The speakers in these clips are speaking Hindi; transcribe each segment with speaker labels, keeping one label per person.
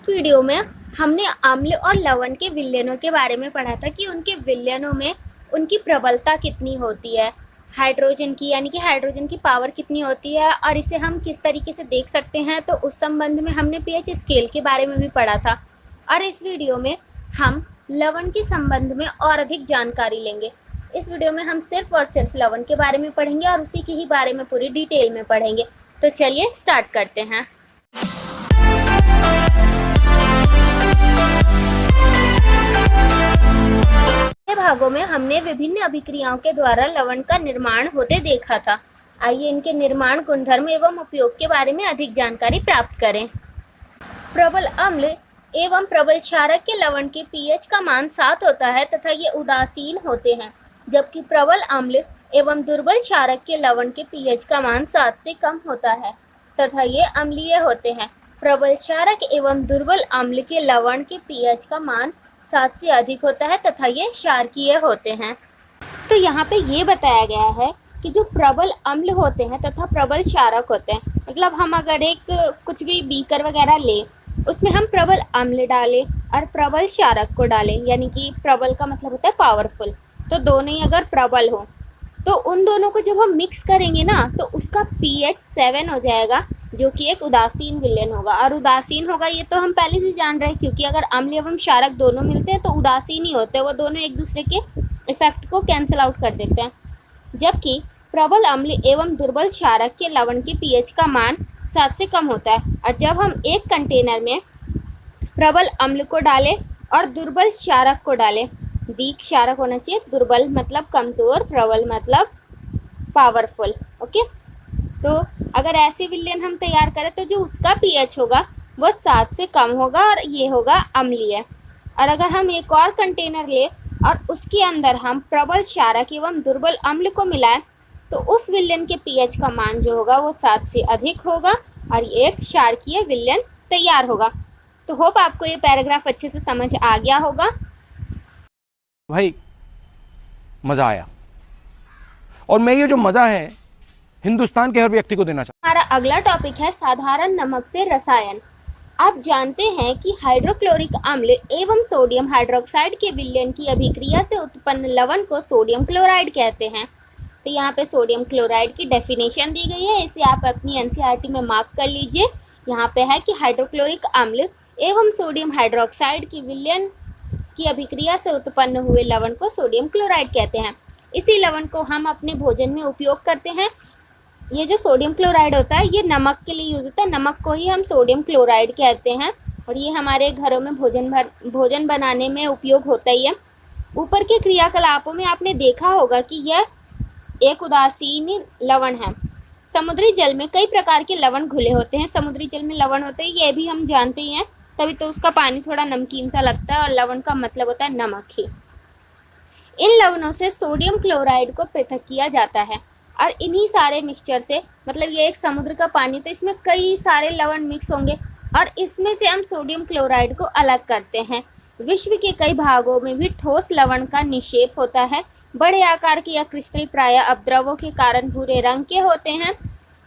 Speaker 1: इस वीडियो में हमने अम्ल और लवण के विलयनों के बारे में पढ़ा था कि उनके विलयनों में उनकी प्रबलता कितनी होती है, हाइड्रोजन की यानी कि हाइड्रोजन की पावर कितनी होती है और इसे हम किस तरीके से देख सकते हैं। तो उस संबंध में हमने पीएच स्केल के बारे में भी पढ़ा था और इस वीडियो में हम लवण के संबंध में और अधिक जानकारी लेंगे। इस वीडियो में हम सिर्फ और सिर्फ लवण के बारे में पढ़ेंगे और उसी के ही बारे में पूरी डिटेल में पढ़ेंगे। तो चलिए स्टार्ट करते हैं। भागों में हमने विभिन्न अभिक्रियाओं के द्वारा लवण का निर्माण होते देखा था। आइए इनके निर्माण, गुणधर्म एवं उपयोग के बारे में अधिक जानकारी प्राप्त करें। प्रबल अम्ल एवं प्रबल क्षारक के लवण के पीएच का मान 7 होता है तथा ये उदासीन होते हैं, जबकि प्रबल अम्ल एवं दुर्बल क्षारक के लवण के पीएच का मान 7 से कम होता है तथा ये अम्लीय होते हैं। प्रबल क्षारक एवं दुर्बल अम्ल के लवण के पीएच का मान 7 से अधिक होता है तथा ये क्षारकीय होते हैं। तो यहाँ पे ये बताया गया है कि जो प्रबल अम्ल होते हैं तथा प्रबल क्षारक होते हैं, मतलब हम अगर एक कुछ भी बीकर वगैरह ले, उसमें हम प्रबल अम्ल डालें और प्रबल क्षारक को डालें, यानी कि प्रबल का मतलब होता है पावरफुल, तो दोनों ही अगर प्रबल हो तो उन दोनों को जब हम मिक्स करेंगे ना तो उसका पीएच 7 हो जाएगा, जो कि एक उदासीन विलयन होगा। और उदासीन होगा ये तो हम पहले से जान रहे हैं, क्योंकि अगर अम्ल एवं क्षारक दोनों मिलते हैं तो उदासीन ही होते हैं, वो दोनों एक दूसरे के इफेक्ट को कैंसिल आउट कर देते हैं। जबकि प्रबल अम्ल एवं दुर्बल क्षारक के लवण के पीएच का मान 7 से कम होता है। और जब हम एक कंटेनर में प्रबल अम्ल को डालें और दुर्बल क्षारक को डालें, वीक क्षारक होना चाहिए, दुर्बल मतलब कमज़ोर, प्रबल मतलब पावरफुल। ओके, तो अगर ऐसे विलयन हम तैयार करें तो जो उसका पीएच होगा वो 7 से कम होगा और ये होगा अम्लीय। और अगर हम एक और कंटेनर ले और उसके अंदर हम प्रबल क्षारक एवं दुर्बल अम्ल को मिलाएं तो उस विलयन के पीएच का मान जो होगा वो 7 से अधिक होगा और ये एक क्षारकीय विलयन तैयार होगा। तो होप आपको ये पैराग्राफ अच्छे से समझ आ गया होगा।
Speaker 2: भाई मजा आया, और मैं ये जो मजा है हिंदुस्तान के हर व्यक्ति को देना चाहता हूं।
Speaker 1: हमारा अगला टॉपिक है साधारण नमक से रसायन। आप जानते हैं कि हाइड्रोक्लोरिक अम्ल एवं सोडियम हाइड्रोक्साइड के विलयन की अभिक्रिया से उत्पन्न लवण को सोडियम क्लोराइड कहते हैं। तो यहाँ पे सोडियम क्लोराइड की डेफिनेशन दी गई है, इसे आप अपनी एनसीईआरटी में मार्क कर लीजिए। यहाँ पे है कि हाइड्रोक्लोरिक अम्ल एवं सोडियम हाइड्रोक्साइड की विलयन की अभिक्रिया से उत्पन्न हुए लवण को सोडियम क्लोराइड कहते हैं। इसी लवण को हम अपने भोजन में उपयोग करते हैं। ये जो सोडियम क्लोराइड होता है ये नमक के लिए यूज़ होता है, नमक को ही हम सोडियम क्लोराइड कहते हैं और ये हमारे घरों में भोजन बनाने में उपयोग होता ही है। ऊपर के क्रियाकलापों में आपने देखा होगा कि यह एक उदासीन लवण है। समुद्री जल में कई प्रकार के लवण घुले होते हैं, समुद्री जल में लवण होते हैं, ये भी हम जानते ही हैं, तभी तो उसका पानी थोड़ा नमकीन सा लगता है और लवण का मतलब होता है नमक ही। इन लवणों से सोडियम क्लोराइड को पृथक किया जाता है और इन्हीं सारे मिक्सचर से, मतलब ये एक समुद्र का पानी तो इसमें कई सारे लवण मिक्स होंगे और इसमें से हम सोडियम क्लोराइड को अलग करते हैं। विश्व के कई भागों में भी ठोस लवण का निक्षेप होता है। बड़े आकार के या क्रिस्टल प्रायः अपद्रवों के कारण भूरे रंग के होते हैं।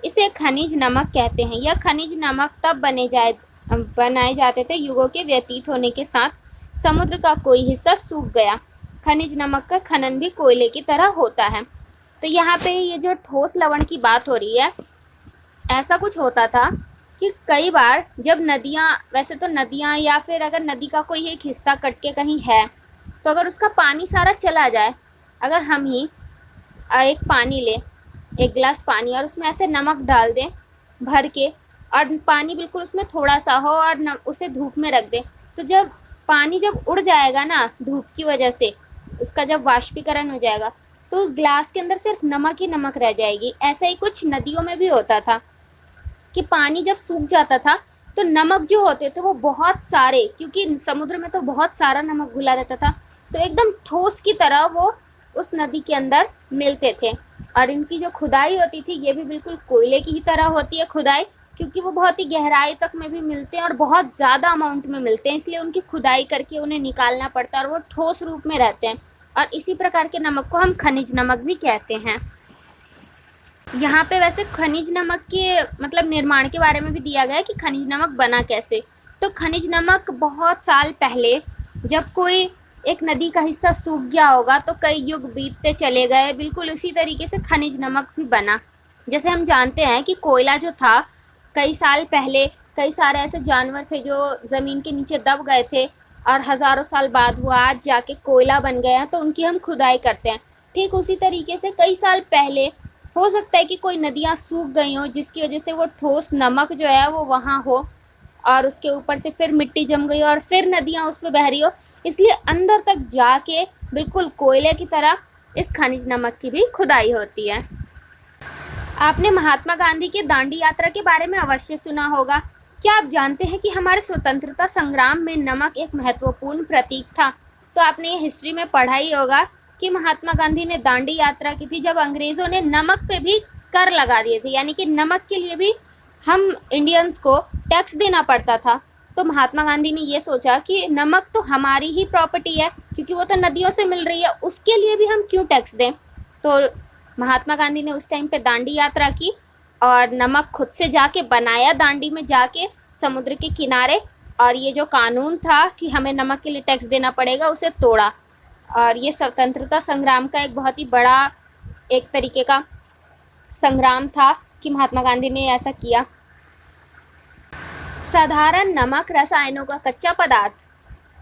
Speaker 1: इसे खनिज नमक कहते हैं। यह खनिज नमक तब बनाए जाते थे युगों के व्यतीत होने के साथ समुद्र का कोई हिस्सा सूख गया। खनिज नमक का खनन भी कोयले की तरह होता है। तो यहाँ पे ये जो ठोस लवण की बात हो रही है, ऐसा कुछ होता था कि कई बार जब नदियाँ, वैसे तो नदियाँ या फिर अगर नदी का कोई एक हिस्सा कट के कहीं है तो अगर उसका पानी सारा चला जाए, अगर हम ही एक पानी लें, एक गिलास पानी, और उसमें ऐसे नमक डाल दें भर के और पानी बिल्कुल उसमें थोड़ा सा हो और उसे धूप में रख दें, तो जब पानी जब उड़ जाएगा ना धूप की वजह से, उसका जब वाष्पीकरण हो जाएगा तो उस ग्लास के अंदर सिर्फ नमक ही नमक रह जाएगी। ऐसा ही कुछ नदियों में भी होता था कि पानी जब सूख जाता था तो नमक जो होते थे वो बहुत सारे, क्योंकि समुद्र में तो बहुत सारा नमक घुला रहता था, तो एकदम ठोस की तरह वो उस नदी के अंदर मिलते थे। और इनकी जो खुदाई होती थी ये भी बिल्कुल कोयले की ही तरह होती है खुदाई, क्योंकि वो बहुत ही गहराई तक में भी मिलते हैं और बहुत ज़्यादा अमाउंट में मिलते हैं, इसलिए उनकी खुदाई करके उन्हें निकालना पड़ता है और वो ठोस रूप में रहते हैं। और इसी प्रकार के नमक को हम खनिज नमक भी कहते हैं। यहाँ पे वैसे खनिज नमक के मतलब निर्माण के बारे में भी दिया गया है कि खनिज नमक बना कैसे। तो खनिज नमक बहुत साल पहले जब कोई एक नदी का हिस्सा सूख गया होगा तो कई युग बीतते चले गए, बिल्कुल उसी तरीके से खनिज नमक भी बना। जैसे हम जानते हैं कि कोयला जो था, कई साल पहले कई सारे ऐसे जानवर थे जो ज़मीन के नीचे दब गए थे और हज़ारों साल बाद वो आज जाके कोयला बन गया, तो उनकी हम खुदाई करते हैं। ठीक उसी तरीके से कई साल पहले हो सकता है कि कोई नदियाँ सूख गई हों जिसकी वजह से वो ठोस नमक जो है वो वहाँ हो और उसके ऊपर से फिर मिट्टी जम गई और फिर नदियाँ उस पर बह रही हो, इसलिए अंदर तक जाके बिल्कुल कोयले की तरह इस खनिज नमक की भी खुदाई होती है। आपने महात्मा गांधी के दांडी यात्रा के बारे में अवश्य सुना होगा। क्या आप जानते हैं कि हमारे स्वतंत्रता संग्राम में नमक एक महत्वपूर्ण प्रतीक था? तो आपने ये हिस्ट्री में पढ़ा ही होगा कि महात्मा गांधी ने दांडी यात्रा की थी जब अंग्रेज़ों ने नमक पे भी कर लगा दिए थे, यानी कि नमक के लिए भी हम इंडियंस को टैक्स देना पड़ता था। तो महात्मा गांधी ने ये सोचा कि नमक तो हमारी ही प्रॉपर्टी है क्योंकि वो तो नदियों से मिल रही है, उसके लिए भी हम क्यों टैक्स दें। तो महात्मा गांधी ने उस टाइम पे दांडी यात्रा की और नमक खुद से जाके बनाया दांडी में जाके समुद्र के किनारे, और ये जो कानून था कि हमें नमक के लिए टैक्स देना पड़ेगा उसे तोड़ा। और ये स्वतंत्रता संग्राम का एक बहुत ही बड़ा एक तरीके का संग्राम था कि महात्मा गांधी ने ऐसा किया। साधारण नमक रसायनों का कच्चा पदार्थ।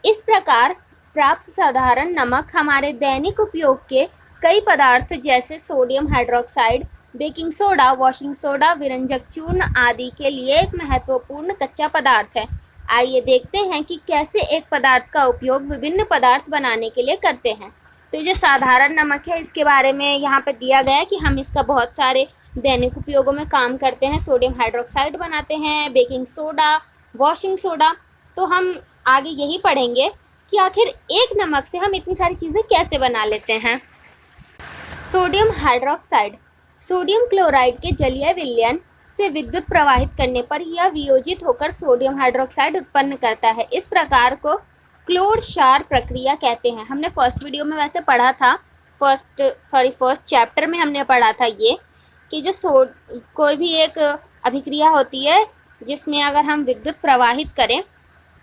Speaker 1: इस प्रकार प्राप्त साधारण नमक हमारे दैनिक उपयोग के कई पदार्थ जैसे sodium hydroxide, baking soda, washing soda, विरंजक चूर्ण आदि के लिए एक महत्वपूर्ण कच्चा पदार्थ है। आइए देखते हैं कि कैसे एक पदार्थ का उपयोग विभिन्न पदार्थ बनाने के लिए करते हैं। तो ये जो साधारण नमक है इसके बारे में यहाँ पर दिया गया है कि हम इसका बहुत सारे दैनिक उपयोगों में काम करते हैं। सोडियम हाइड्रोक्साइड बनाते हैं, बेकिंग सोडा, वॉशिंग सोडा। तो हम आगे यही पढ़ेंगे कि आखिर एक नमक से हम इतनी सारी चीज़ें कैसे बना लेते हैं। सोडियम हाइड्रोक्साइड सोडियम क्लोराइड के जलीय विलयन से विद्युत प्रवाहित करने पर यह वियोजित होकर सोडियम हाइड्रोक्साइड उत्पन्न करता है। इस प्रकार को क्लोर क्षार प्रक्रिया कहते हैं। हमने फर्स्ट वीडियो में वैसे पढ़ा था, फर्स्ट चैप्टर में हमने पढ़ा था ये कि जो कोई भी एक अभिक्रिया होती है जिसमें अगर हम विद्युत प्रवाहित करें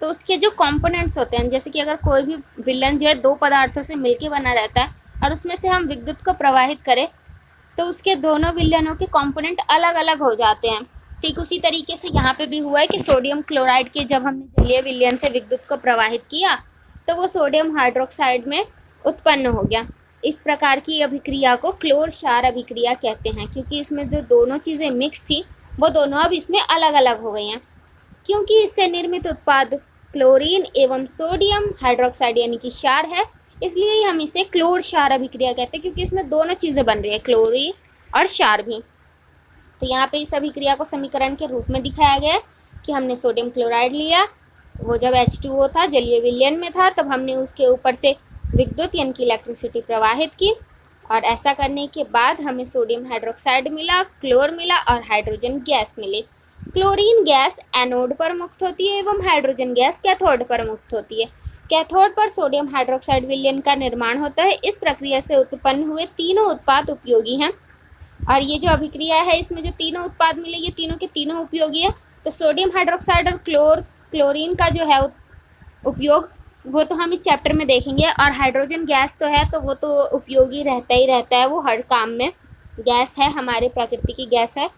Speaker 1: तो उसके जो कंपोनेंट्स होते हैं, जैसे कि अगर कोई भी विलयन जो है दो पदार्थों से मिलके बना रहता है और उसमें से हम विद्युत को प्रवाहित करें तो उसके दोनों विलयनों के कंपोनेंट अलग अलग हो जाते हैं। ठीक उसी तरीके से यहाँ पे भी हुआ है कि सोडियम क्लोराइड के जब हमने जलीय विलयन से विद्युत को प्रवाहित किया तो वो सोडियम हाइड्रोक्साइड में उत्पन्न हो गया। इस प्रकार की अभिक्रिया को क्लोर क्षार अभिक्रिया कहते हैं क्योंकि इसमें जो दोनों चीज़ें मिक्स थी वो दोनों अब इसमें अलग अलग हो गई हैं। क्योंकि इससे निर्मित उत्पाद क्लोरीन एवं सोडियम हाइड्रोक्साइड यानी कि क्षार है, इसलिए हम इसे क्लोर क्षार अभिक्रिया कहते हैं क्योंकि इसमें दोनों चीज़ें बन रही है, क्लोरीन और क्षार भी। तो यहाँ पे इस अभिक्रिया को समीकरण के रूप में दिखाया गया है कि हमने सोडियम क्लोराइड लिया, वो जब H2O था, जलीय विलयन में था, तब हमने उसके ऊपर से विद्युत यानी कि इलेक्ट्रिसिटी प्रवाहित की और ऐसा करने के बाद हमें सोडियम हाइड्रोक्साइड मिला, क्लोर मिला और हाइड्रोजन गैस मिली। क्लोरीन गैस एनोड पर मुक्त होती है एवं हाइड्रोजन गैस कैथोड पर मुक्त होती है। कैथोड पर सोडियम हाइड्रोक्साइड विलयन का निर्माण होता है। इस प्रक्रिया से उत्पन्न हुए तीनों उत्पाद उपयोगी हैं और ये जो अभिक्रिया है इसमें जो तीनों उत्पाद मिले ये तीनों के तीनों उपयोगी है। तो सोडियम हाइड्रोक्साइड और क्लोरीन का जो है उपयोग वो तो हम इस चैप्टर में देखेंगे, और हाइड्रोजन गैस तो है तो वो तो उपयोगी रहता ही रहता है, वो हर काम में गैस है, हमारे प्रकृति की गैस है।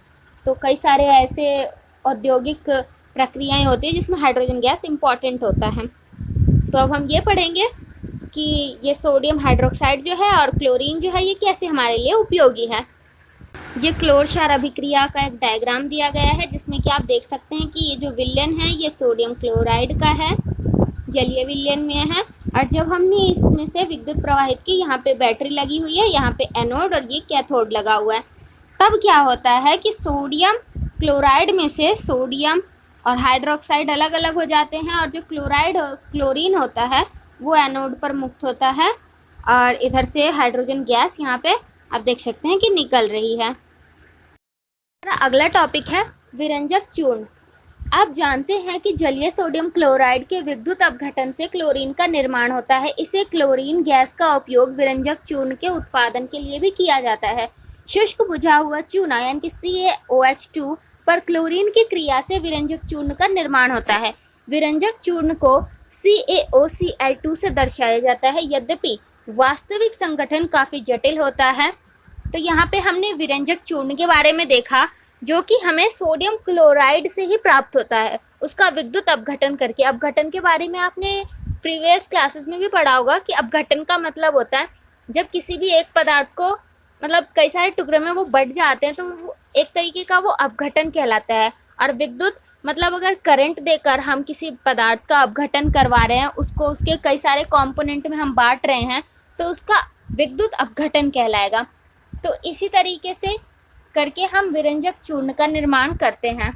Speaker 1: तो कई सारे ऐसे औद्योगिक प्रक्रियाएं होती है जिसमें हाइड्रोजन गैस इम्पॉर्टेंट होता है। तो अब हम ये पढ़ेंगे कि ये सोडियम हाइड्रोक्साइड जो है और क्लोरीन जो है ये कैसे हमारे लिए उपयोगी है। ये क्लोर क्षार अभिक्रिया का एक डायग्राम दिया गया है जिसमें कि आप देख सकते हैं कि ये जो विलयन है ये सोडियम क्लोराइड का है, जलीय विलयन में है, और जब हमने इसमें से विद्युत प्रवाहित की, यहाँ पे बैटरी लगी हुई है, यहाँ पे एनोड और ये कैथोड लगा हुआ है, तब क्या होता है कि सोडियम क्लोराइड में से सोडियम और हाइड्रोक्साइड अलग अलग हो जाते हैं और जो क्लोरीन होता है वो एनोड पर मुक्त होता है और इधर से हाइड्रोजन गैस यहाँ पे आप देख सकते हैं कि निकल रही है। अगला टॉपिक है विरंजक चूर्ण। आप जानते हैं कि जलीय सोडियम क्लोराइड के विद्युत अपघटन से क्लोरीन का निर्माण होता है। इसे क्लोरीन गैस का उपयोग विरंजक चूर्ण के उत्पादन के लिए भी किया जाता है। शुष्क बुझा हुआ चूना यानी कि CaOH2 पर क्लोरीन की क्रिया से विरंजक चूर्ण का निर्माण होता है। विरंजक चूर्ण को CaOCl2 से दर्शाया जाता है। यद्यपि वास्तविक संगठन काफ़ी जटिल होता है। तो यहाँ पे हमने विरंजक चूर्ण के बारे में देखा, जो कि हमें सोडियम क्लोराइड से ही प्राप्त होता है, उसका विद्युत अपघटन करके। अपघटन के बारे में आपने प्रीवियस क्लासेस में भी पढ़ा होगा कि अपघटन का मतलब होता है जब किसी भी एक पदार्थ को मतलब कई सारे टुकड़े में वो बट जाते हैं, तो वो एक तरीके का वो अपघटन कहलाता है। और विद्युत मतलब अगर करंट देकर हम किसी पदार्थ का अपघटन करवा रहे हैं, उसको उसके कई सारे कंपोनेंट में हम बांट रहे हैं, तो उसका विद्युत अपघटन कहलाएगा। तो इसी तरीके से करके हम विरंजक चूर्ण का निर्माण करते हैं।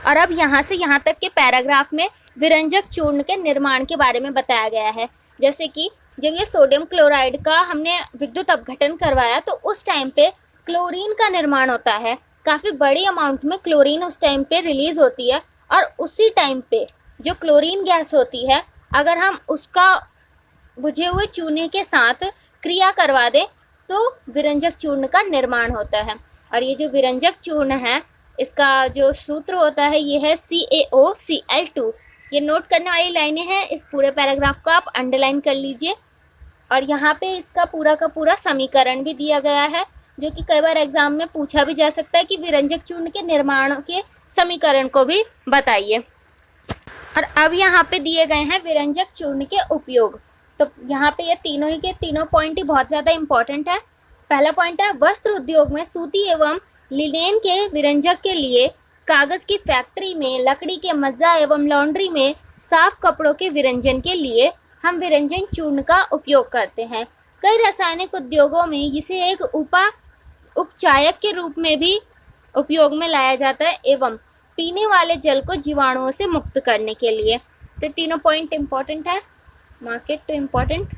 Speaker 1: और अब यहाँ से यहाँ तक के पैराग्राफ में विरंजक चूर्ण के निर्माण के बारे में बताया गया है। जैसे कि जब ये सोडियम क्लोराइड का हमने विद्युत अपघटन करवाया, तो उस टाइम पे क्लोरीन का निर्माण होता है। काफ़ी बड़ी अमाउंट में क्लोरीन उस टाइम पे रिलीज़ होती है, और उसी टाइम पे जो क्लोरीन गैस होती है, अगर हम उसका बुझे हुए चूने के साथ क्रिया करवा दें तो विरंजक चूर्ण का निर्माण होता है। और ये जो विरंजक चूर्ण है, इसका जो सूत्र होता है ये है CaOCl2। ये नोट करने वाली लाइनें हैं, इस पूरे पैराग्राफ को आप अंडरलाइन कर लीजिए। और यहाँ पे इसका पूरा का पूरा समीकरण भी दिया गया है, जो कि कई बार एग्जाम में पूछा भी जा सकता है कि विरंजक चूर्ण के निर्माण के समीकरण को भी बताइए। और अब यहाँ पे दिए गए हैं विरंजक चूर्ण के उपयोग। तो यहाँ पे ये तीनों ही के तीनों पॉइंट ही बहुत ज़्यादा इंपॉर्टेंट है। पहला पॉइंट है, वस्त्र उद्योग में सूती एवं लिनेन के विरंजक के लिए, कागज़ की फैक्ट्री में, लकड़ी के मज्जा एवं लॉन्ड्री में साफ कपड़ों के विरंजन के लिए हम विरंजन चूर्ण का उपयोग करते हैं। कई रासायनिक उद्योगों में इसे एक उपचायक के रूप में भी उपयोग में लाया जाता है, एवं पीने वाले जल को जीवाणुओं से मुक्त करने के लिए। तो तीनों पॉइंट इंपॉर्टेंट है, market too important.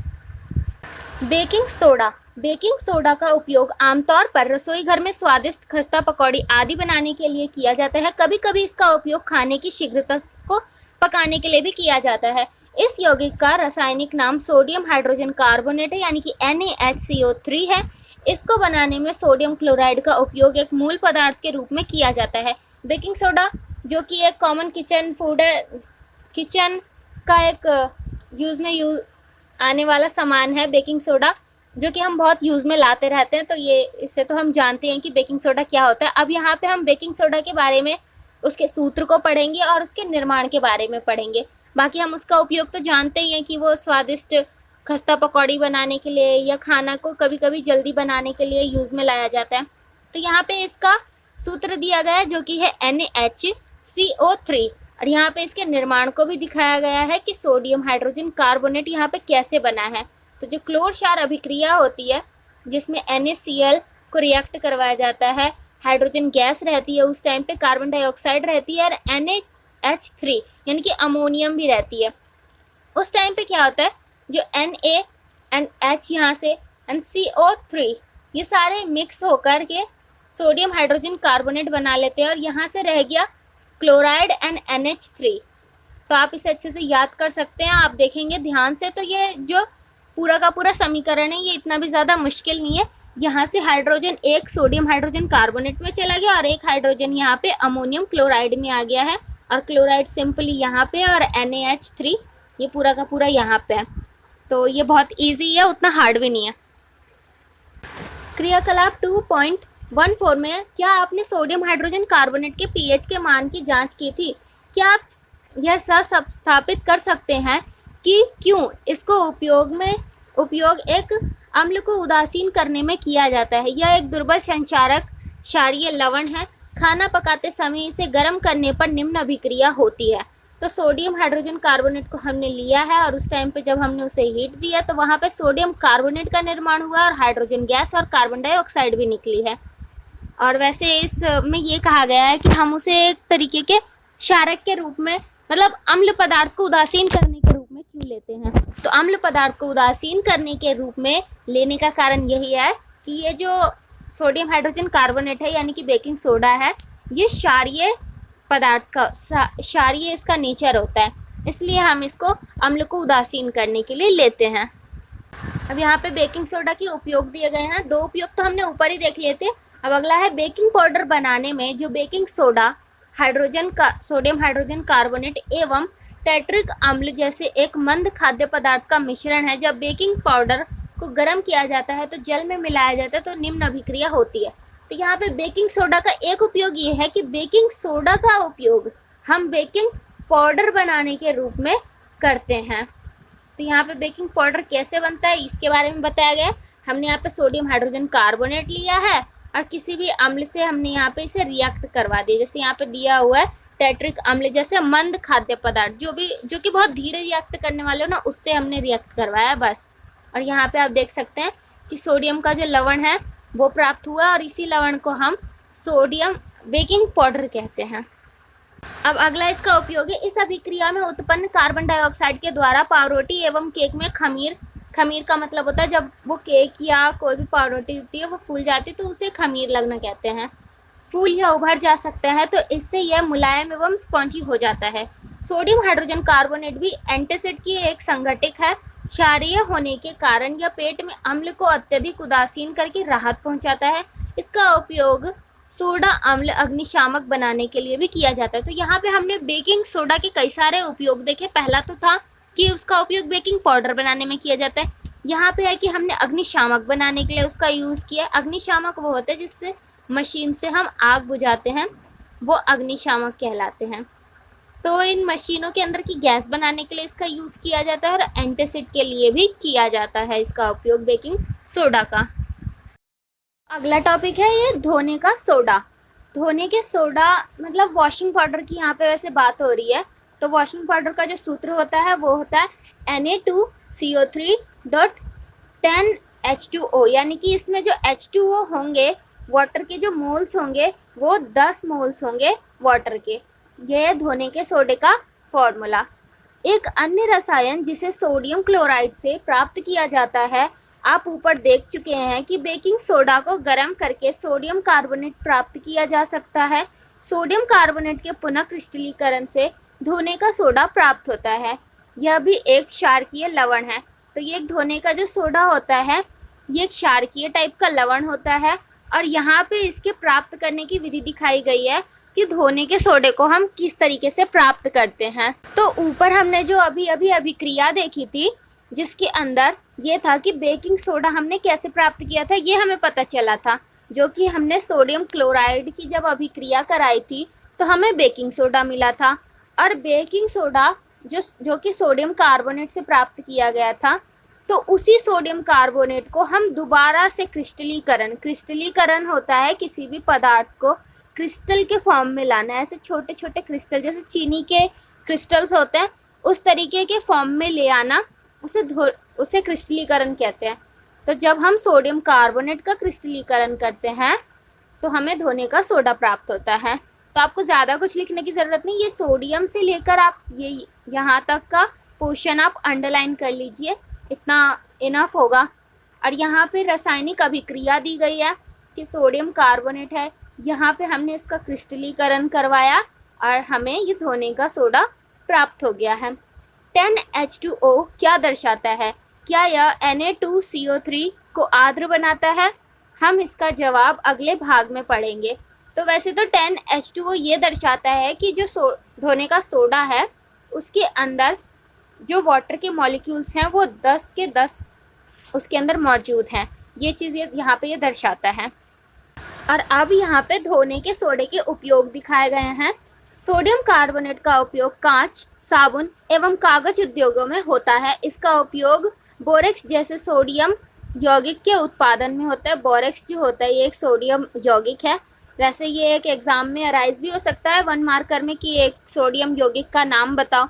Speaker 1: Baking soda. Baking soda का उपयोग आमतौर पर रसोई घर में स्वादिष्ट खस्ता पकौड़ी आदि बनाने के लिए किया जाता है। कभी कभी इसका उपयोग खाने की शीघ्रता को पकाने के लिए भी किया जाता है। इस यौगिक का रासायनिक नाम सोडियम हाइड्रोजन कार्बोनेट है, यानी कि NaHCO3 है। इसको बनाने में सोडियम क्लोराइड का उपयोग एक मूल पदार्थ के रूप में किया जाता है। बेकिंग सोडा जो कि एक कॉमन किचन फूड है, किचन का एक यूज़ में आने वाला सामान है बेकिंग सोडा, जो कि हम बहुत यूज़ में लाते रहते हैं। तो ये इससे तो हम जानते हैं कि बेकिंग सोडा क्या होता है। अब यहाँ पे हम बेकिंग सोडा के बारे में, उसके सूत्र को पढ़ेंगे और उसके निर्माण के बारे में पढ़ेंगे। बाकी हम उसका उपयोग तो जानते ही हैं कि वो स्वादिष्ट खस्ता पकौड़ी बनाने के लिए या खाना को कभी कभी जल्दी बनाने के लिए यूज़ में लाया जाता है। तो यहाँ पे इसका सूत्र दिया गया है, जो कि है NaHCO3। और यहाँ पे इसके निर्माण को भी दिखाया गया है कि सोडियम हाइड्रोजन कार्बोनेट यहाँ पे कैसे बना है। तो जो क्लोर क्षार अभिक्रिया होती है, जिसमें NaCl को रिएक्ट करवाया जाता है, हाइड्रोजन गैस रहती है, उस टाइम पे कार्बन डाइऑक्साइड रहती है, और NaH3 यानी कि अमोनियम भी रहती है। उस टाइम पे क्या होता है, जो NaNH यहाँ से NCO3 ये सारे मिक्स होकर के सोडियम हाइड्रोजन कार्बोनेट बना लेते हैं, और यहाँ से रह गया क्लोराइड NH3। तो आप इसे अच्छे से याद कर सकते हैं, आप देखेंगे ध्यान से। तो ये जो पूरा का पूरा समीकरण है, ये इतना भी ज़्यादा मुश्किल नहीं है। यहाँ से हाइड्रोजन एक सोडियम हाइड्रोजन कार्बोनेट में चला गया, और एक हाइड्रोजन यहाँ पे अमोनियम क्लोराइड में आ गया है, और क्लोराइड सिंपली यहाँ पे, और NaH3 ये पूरा का पूरा यहाँ पे है। तो ये बहुत ईजी है, उतना हार्ड भी नहीं है। क्रियाकलाप 2.14 में, क्या आपने सोडियम हाइड्रोजन कार्बोनेट के pH के मान की जांच की थी? क्या आप यह स्थापित कर सकते हैं कि क्यों इसको उपयोग एक अम्ल को उदासीन करने में किया जाता है? यह एक दुर्बल संक्षारक क्षारीय लवण है। खाना पकाते समय इसे गर्म करने पर निम्न अभिक्रिया होती है। तो सोडियम हाइड्रोजन कार्बोनेट को हमने लिया है, और उस टाइम पे जब हमने उसे हीट दिया तो वहाँ पे सोडियम कार्बोनेट का निर्माण हुआ, और हाइड्रोजन गैस और कार्बन डाइऑक्साइड भी निकली है। और वैसे इसमें ये कहा गया है कि हम उसे एक तरीके के क्षारक के रूप में, मतलब अम्ल पदार्थ को उदासीन करने के रूप में क्यों लेते हैं? तो अम्ल पदार्थ को उदासीन करने के रूप में लेने का कारण यही है कि ये जो सोडियम हाइड्रोजन कार्बोनेट है, यानी कि बेकिंग सोडा है, ये क्षारीय पदार्थ का क्षारीय इसका नेचर होता है, इसलिए हम इसको अम्ल को उदासीन करने के लिए लेते हैं। अब यहाँ पे बेकिंग सोडा के उपयोग दिए गए हैं। 2 उपयोग तो हमने ऊपर ही देख लिए थे। अब अगला है बेकिंग पाउडर बनाने में जो baking soda sodium hydrogen carbonate एवं टेट्रिक अम्ल जैसे एक मंद खाद्य पदार्थ का मिश्रण है। जब बेकिंग पाउडर को गर्म किया जाता है तो जल में मिलाया जाता है तो निम्न अभिक्रिया होती है। तो यहाँ पे बेकिंग सोडा का एक उपयोग ये है कि बेकिंग सोडा का उपयोग हम बेकिंग पाउडर बनाने के रूप में करते हैं। तो यहाँ पे बेकिंग पाउडर कैसे बनता है इसके बारे में बताया गया। हमने यहाँ पे सोडियम हाइड्रोजन कार्बोनेट लिया है और किसी भी अम्ल से हमने यहाँ पे इसे रिएक्ट करवा दिया। जैसे यहाँ पे दिया हुआ है टेट्रिक अम्ल जैसे मंद खाद्य पदार्थ जो कि बहुत धीरे रिएक्ट करने वाले हो ना, उससे हमने रिएक्ट करवाया बस। और यहाँ पे आप देख सकते हैं कि सोडियम का जो लवण है वो प्राप्त हुआ और इसी लवण को हम सोडियम बेकिंग पाउडर कहते हैं। अब अगला इसका उपयोग है। इस अभिक्रिया में उत्पन्न कार्बन डाइऑक्साइड के द्वारा पावरोटी एवं केक में खमीर का मतलब होता है जब वो केक या कोई भी पावरोटी होती है वो फूल जाती है तो उसे खमीर लगना कहते हैं। फूल या उभर जा सकता है तो इससे यह मुलायम एवं स्पॉन्जी हो जाता है। सोडियम हाइड्रोजन कार्बोनेट भी एंटासिड की एक संघटक है। क्षारीय होने के कारण यह पेट में अम्ल को अत्यधिक उदासीन करके राहत पहुंचाता है। इसका उपयोग सोडा अम्ल अग्निशामक बनाने के लिए भी किया जाता है। तो यहाँ पे हमने बेकिंग सोडा के कई सारे उपयोग देखे। पहला तो था कि उसका उपयोग बेकिंग पाउडर बनाने में किया जाता है। यहाँ पे है कि हमने अग्निशामक बनाने के लिए उसका यूज़ किया। अग्निशामक वो होता है जिससे मशीन से हम आग बुझाते हैं, वो अग्निशामक कहलाते हैं। तो इन मशीनों के अंदर की गैस बनाने के लिए इसका यूज़ किया जाता है और एंटासिड के लिए भी किया जाता है इसका उपयोग बेकिंग सोडा का। अगला टॉपिक है ये धोने का सोडा। धोने के सोडा मतलब वॉशिंग पाउडर की यहाँ पे वैसे बात हो रही है। तो वॉशिंग पाउडर का जो सूत्र होता है वो होता है Na2CO3.10H2O, यानी कि इसमें जो H2O होंगे वाटर के जो मोल्स होंगे वो 10 मोल्स होंगे वाटर के। ये धोने के सोडे का फॉर्मूला। एक अन्य रसायन जिसे सोडियम क्लोराइड से प्राप्त किया जाता है, आप ऊपर देख चुके हैं कि बेकिंग सोडा को गर्म करके सोडियम कार्बोनेट प्राप्त किया जा सकता है। सोडियम कार्बोनेट के पुनः क्रिस्टलीकरण से धोने का सोडा प्राप्त होता है। यह भी एक क्षारकीय लवण है। तो ये धोने का जो सोडा होता है ये एक क्षारकीय टाइप का लवण होता है और यहाँ पे इसके प्राप्त करने की विधि दिखाई गई है कि धोने के सोडे को हम किस तरीके से प्राप्त करते हैं। तो ऊपर हमने जो अभी अभिक्रिया देखी थी जिसके अंदर ये था कि बेकिंग सोडा हमने कैसे प्राप्त किया था ये हमें पता चला था, जो कि हमने सोडियम क्लोराइड की जब अभिक्रिया कराई थी तो हमें बेकिंग सोडा मिला था। और बेकिंग सोडा जो कि सोडियम कार्बोनेट से प्राप्त किया गया था, तो उसी सोडियम कार्बोनेट को हम दोबारा से क्रिस्टलीकरण होता है किसी भी पदार्थ को क्रिस्टल के फॉर्म में लाना है। ऐसे छोटे छोटे क्रिस्टल जैसे चीनी के क्रिस्टल्स होते हैं उस तरीके के फॉर्म में ले आना, उसे क्रिस्टलीकरण कहते हैं। तो जब हम सोडियम कार्बोनेट का क्रिस्टलीकरण करते हैं तो हमें धोने का सोडा प्राप्त होता है। तो आपको ज़्यादा कुछ लिखने की ज़रूरत नहीं, ये सोडियम से लेकर आप ये यहाँ तक का पोर्शन आप अंडरलाइन कर लीजिए, इतना इनफ होगा। और यहाँ पे रासायनिक अभिक्रिया दी गई है कि सोडियम कार्बोनेट है, यहाँ पे हमने इसका क्रिस्टलीकरण करवाया और हमें ये धोने का सोडा प्राप्त हो गया है। 10H2O क्या दर्शाता है? क्या यह Na2CO3 को आर्द्र बनाता है? हम इसका जवाब अगले भाग में पढ़ेंगे। तो वैसे तो 10H2O ये दर्शाता है कि जो धोने का सोडा है उसके अंदर जो वाटर के मॉलिक्यूल्स हैं वो 10 के 10 उसके अंदर मौजूद हैं। ये चीज़ यहाँ पे ये दर्शाता है। और अब यहाँ पे धोने के सोडे के उपयोग दिखाए गए हैं। सोडियम कार्बोनेट का उपयोग कांच, साबुन एवं कागज उद्योगों में होता है। इसका उपयोग बोरेक्स जैसे सोडियम यौगिक के उत्पादन में होता है। बोरेक्स जो होता है ये एक सोडियम यौगिक है। वैसे ये एक एग्जाम में अराइज भी हो सकता है 1 मार्कर में कि एक सोडियम यौगिक का नाम बताओ,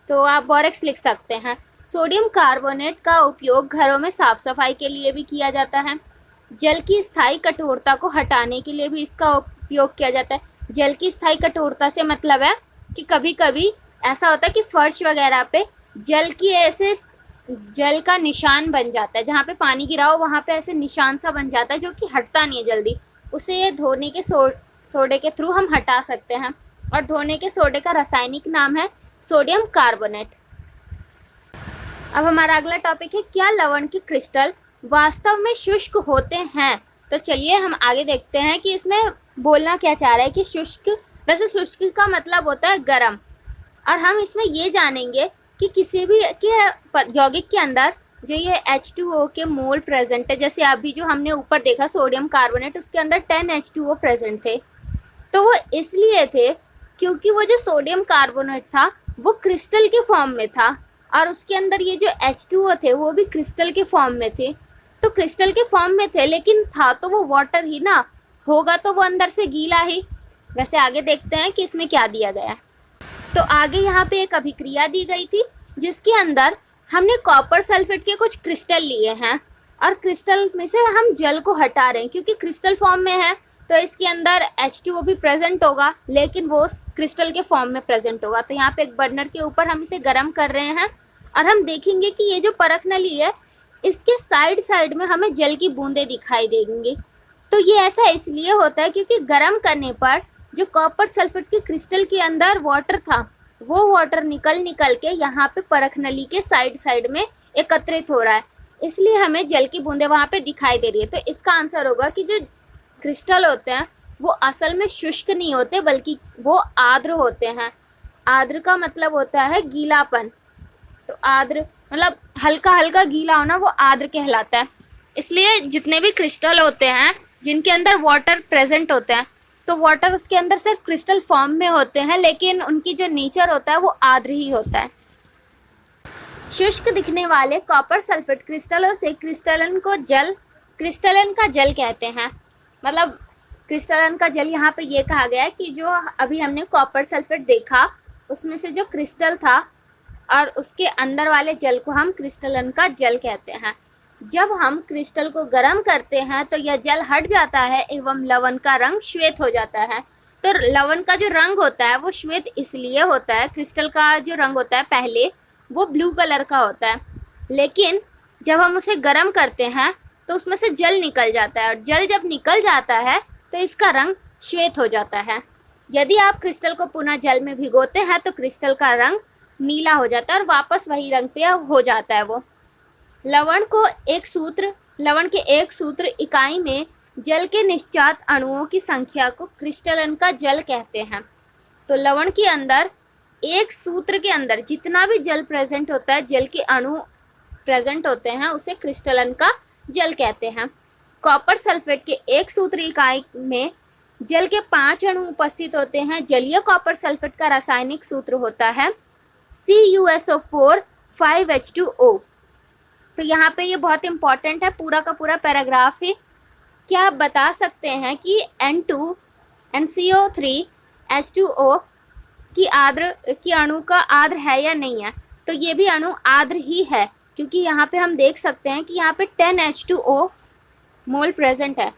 Speaker 1: तो आप बोरेक्स लिख सकते हैं। सोडियम कार्बोनेट का उपयोग घरों में साफ सफाई के लिए भी किया जाता है। जल की स्थायी कठोरता को हटाने के लिए भी इसका उपयोग किया जाता है। जल की स्थायी कठोरता से मतलब है कि कभी कभी ऐसा होता है कि फर्श वगैरह पे जल का निशान बन जाता है, जहाँ पे पानी गिरा हो वहाँ पे ऐसे निशान सा बन जाता है जो कि हटता नहीं है जल्दी। उसे ये धोने के सोडे के थ्रू हम हटा सकते हैं। और धोने के सोडे का रासायनिक नाम है सोडियम कार्बोनेट। अब हमारा अगला टॉपिक है, क्या लवण के क्रिस्टल वास्तव में शुष्क होते हैं? तो चलिए हम आगे देखते हैं कि इसमें बोलना क्या चाह रहा है कि शुष्क वैसे शुष्क का मतलब होता है गर्म। और हम इसमें ये जानेंगे कि किसी भी के यौगिक के अंदर जो ये H2O के मोल प्रेजेंट है, जैसे अभी जो हमने ऊपर देखा सोडियम कार्बोनेट, उसके अंदर 10 H2O प्रेजेंट थे। तो वो इसलिए थे क्योंकि वो जो सोडियम कार्बोनेट था वो क्रिस्टल के फॉर्म में था, और उसके अंदर ये जो H2O थे वो भी क्रिस्टल के फॉर्म में थे। तो क्रिस्टल के फॉर्म में थे, लेकिन था तो वो वाटर ही ना, होगा तो वो अंदर से गीला ही। वैसे आगे देखते हैं कि इसमें क्या दिया गया है। तो आगे यहाँ पे एक अभिक्रिया दी गई थी जिसके अंदर हमने कॉपर सल्फेट के कुछ क्रिस्टल लिए हैं, और क्रिस्टल में से हम जल को हटा रहे हैं क्योंकि क्रिस्टल फॉर्म में है, तो इसके अंदर H2O भी प्रेजेंट होगा, लेकिन वो क्रिस्टल के फॉर्म में प्रेजेंट होगा। तो यहाँ पे एक बर्नर के ऊपर हम इसे गर्म कर रहे हैं, और हम देखेंगे कि ये जो परख नली है इसके साइड साइड में हमें जल की बूंदें दिखाई देंगी। तो ये ऐसा इसलिए होता है क्योंकि गर्म करने पर जो कॉपर सल्फेट के क्रिस्टल के अंदर वाटर था वो वाटर निकल के यहाँ पे परख नली के साइड साइड में एकत्रित हो रहा है, इसलिए हमें जल की बूंदें वहाँ पे दिखाई दे रही है। तो इसका आंसर होगा कि जो क्रिस्टल होते हैं वो असल में शुष्क नहीं होते बल्कि वो आर्द्र होते हैं। आर्द्र का मतलब होता है गीलापन। तो आर्द्र मतलब हल्का हल्का गीला होना, वो आर्द्र कहलाता है। इसलिए जितने भी क्रिस्टल होते हैं जिनके अंदर वाटर प्रेजेंट होते हैं, तो वाटर उसके अंदर सिर्फ क्रिस्टल फॉर्म में होते हैं, लेकिन उनकी जो नेचर होता है वो आर्द्र ही होता है। शुष्क दिखने वाले कॉपर सल्फेट क्रिस्टलों से क्रिस्टलन का जल कहते हैं। मतलब क्रिस्टलन का जल यहाँ पे ये कहा गया है कि जो अभी हमने कॉपर सल्फेट देखा उसमें से जो क्रिस्टल था और उसके अंदर वाले जल को हम क्रिस्टलन का जल कहते हैं। जब हम क्रिस्टल को गर्म करते हैं तो यह जल हट जाता है एवं लवण का रंग श्वेत हो जाता है। तो लवण का जो रंग होता है वो श्वेत इसलिए होता है, क्रिस्टल का जो रंग होता है पहले वो ब्लू कलर का होता है, लेकिन जब हम उसे गर्म करते हैं तो उसमें से जल निकल जाता है, और जल जब निकल जाता है तो इसका रंग श्वेत हो जाता है। यदि आप क्रिस्टल को पुनः जल में भिगोते हैं तो क्रिस्टल का रंग नीला हो जाता है और वापस वही रंग पे हो जाता है वो। लवण के एक सूत्र इकाई में जल के निश्चात अणुओं की संख्या को क्रिस्टलन का जल कहते हैं। तो लवण के अंदर एक सूत्र के अंदर जितना भी जल प्रेजेंट होता है, जल के अणु प्रेजेंट होते हैं, उसे क्रिस्टलन का जल कहते हैं। कॉपर सल्फेट के एक सूत्र इकाई में जल के 5 अणु उपस्थित होते हैं। जलीय कॉपर सल्फेट का रासायनिक सूत्र होता है CuSO4 5H2O। तो यहाँ पे ये बहुत इंपॉर्टेंट है, पूरा का पूरा पैराग्राफ है। क्या आप बता सकते हैं कि N2 NCO3 H2O की अणु का आर्द्र है या नहीं है? तो ये भी अणु आर्द्र ही है, क्योंकि यहाँ पे हम देख सकते हैं कि यहाँ पे 10 H2O मोल प्रेजेंट है।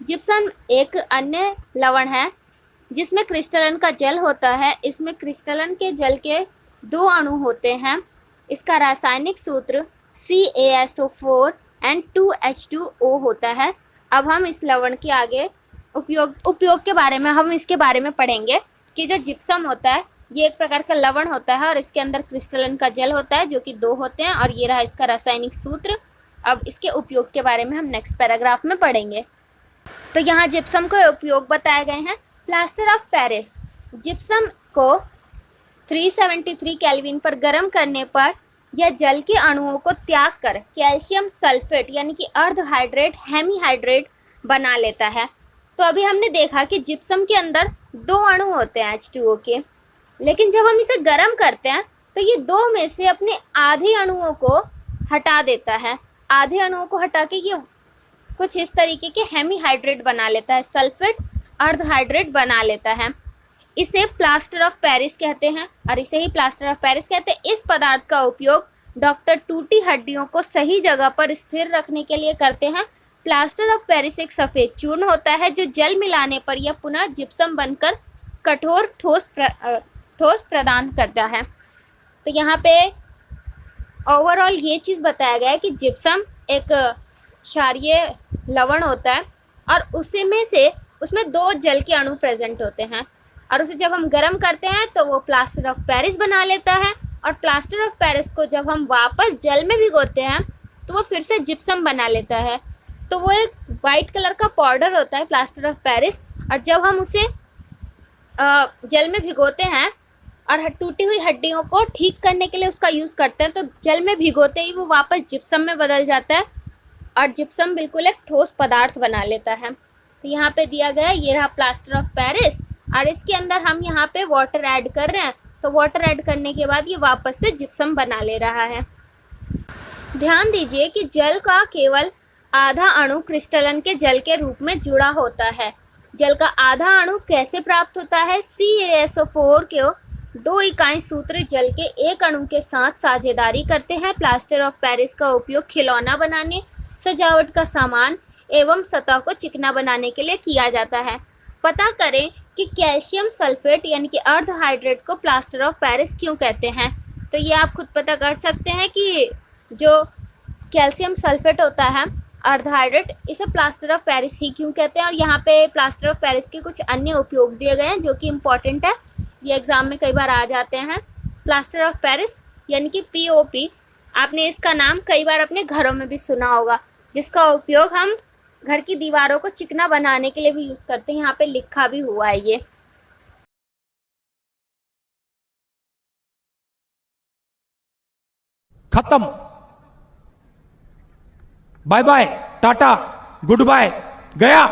Speaker 1: जिप्सम एक अन्य लवण है जिसमें क्रिस्टलन का जल होता है। इसमें क्रिस्टलन के जल के 2 अणु होते हैं। इसका रासायनिक सूत्र CaSO4 and 2H2O होता है। अब हम इस लवण के आगे उपयोग के बारे में इसके बारे में पढ़ेंगे कि जो जिप्सम होता है ये एक प्रकार का लवण होता है और इसके अंदर क्रिस्टलन का जल होता है जो कि 2 होते हैं, और ये रहा इसका रासायनिक सूत्र। अब इसके उपयोग के बारे में हम नेक्स्ट पैराग्राफ में पढ़ेंगे। तो यहाँ जिप्सम के उपयोग बताए गए हैं। प्लास्टर ऑफ पेरिस, जिप्सम को 373 केल्विन पर गर्म करने पर यह जल के अणुओं को त्याग कर कैल्शियम सल्फेट यानी कि अर्धहाइड्रेट हेमीहाइड्रेट बना लेता है। तो अभी हमने देखा कि जिप्सम के अंदर 2 अणु होते हैं H2O के, लेकिन जब हम इसे गर्म करते हैं तो ये 2 में से अपने आधे अणुओं को हटा देता है। आधे अणुओं को हटा के ये कुछ इस तरीके के हेमीहाइड्रेट बना लेता है, सल्फेट अर्धहाइड्रेट बना लेता है। इसे प्लास्टर ऑफ पेरिस कहते हैं, और इसे ही प्लास्टर ऑफ पेरिस कहते हैं। इस पदार्थ का उपयोग डॉक्टर टूटी हड्डियों को सही जगह पर स्थिर रखने के लिए करते हैं। प्लास्टर ऑफ पेरिस एक सफ़ेद चूर्ण होता है जो जल मिलाने पर यह पुनः जिप्सम बनकर कठोर ठोस प्रदान करता है। तो यहाँ पे ओवरऑल ये चीज़ बताया गया है कि जिप्सम एक क्षारीय लवण होता है और उसमें 2 जल के अणु प्रेजेंट होते हैं, और उसे जब हम गर्म करते हैं तो वो प्लास्टर ऑफ पेरिस बना लेता है, और प्लास्टर ऑफ पेरिस को जब हम वापस जल में भिगोते हैं तो वो फिर से जिप्सम बना लेता है। तो वो एक वाइट कलर का पाउडर होता है प्लास्टर ऑफ पेरिस, और जब हम उसे जल में भिगोते हैं और टूटी हुई हड्डियों को ठीक करने के लिए उसका यूज़ करते हैं, तो जल में भिगोते ही वो वापस जिप्सम में बदल जाता है और जिप्सम बिल्कुल एक ठोस पदार्थ बना लेता है। तो यहाँ पे दिया गया है, ये रहा प्लास्टर ऑफ पेरिस और इसके अंदर हम यहाँ पे वाटर ऐड कर रहे हैं, तो वाटर ऐड करने के बाद ये वापस से जिप्सम बना ले रहा है। ध्यान दीजिए कि जल का केवल आधा अणु क्रिस्टलन के जल के रूप में जुड़ा होता है। जल का आधा अणु कैसे प्राप्त होता है? CaSO4 के 2 इकाई सूत्र जल के एक अणु के साथ साझेदारी करते हैं। प्लास्टर ऑफ पेरिस का उपयोग खिलौना बनाने, सजावट का सामान एवं सतह को चिकना बनाने के लिए किया जाता है। पता करें कि कैल्शियम सल्फेट यानी कि अर्ध हाइड्रेट को प्लास्टर ऑफ पेरिस क्यों कहते हैं। तो ये आप खुद पता कर सकते हैं कि जो कैल्शियम सल्फेट होता है अर्धहाइड्रेट, इसे प्लास्टर ऑफ पेरिस ही क्यों कहते हैं। और यहाँ पे प्लास्टर ऑफ पेरिस के कुछ अन्य उपयोग दिए गए हैं जो कि इम्पॉर्टेंट है, ये एग्जाम में कई बार आ जाते हैं। प्लास्टर ऑफ पेरिस यानी कि POP, आपने इसका नाम कई बार अपने घरों में भी सुना होगा, जिसका उपयोग हम घर की दीवारों को चिकना बनाने के लिए भी यूज़ करते हैं। यहाँ पे लिखा भी हुआ है ये।
Speaker 2: खत्म, bye bye, ta-ta, goodbye, गया।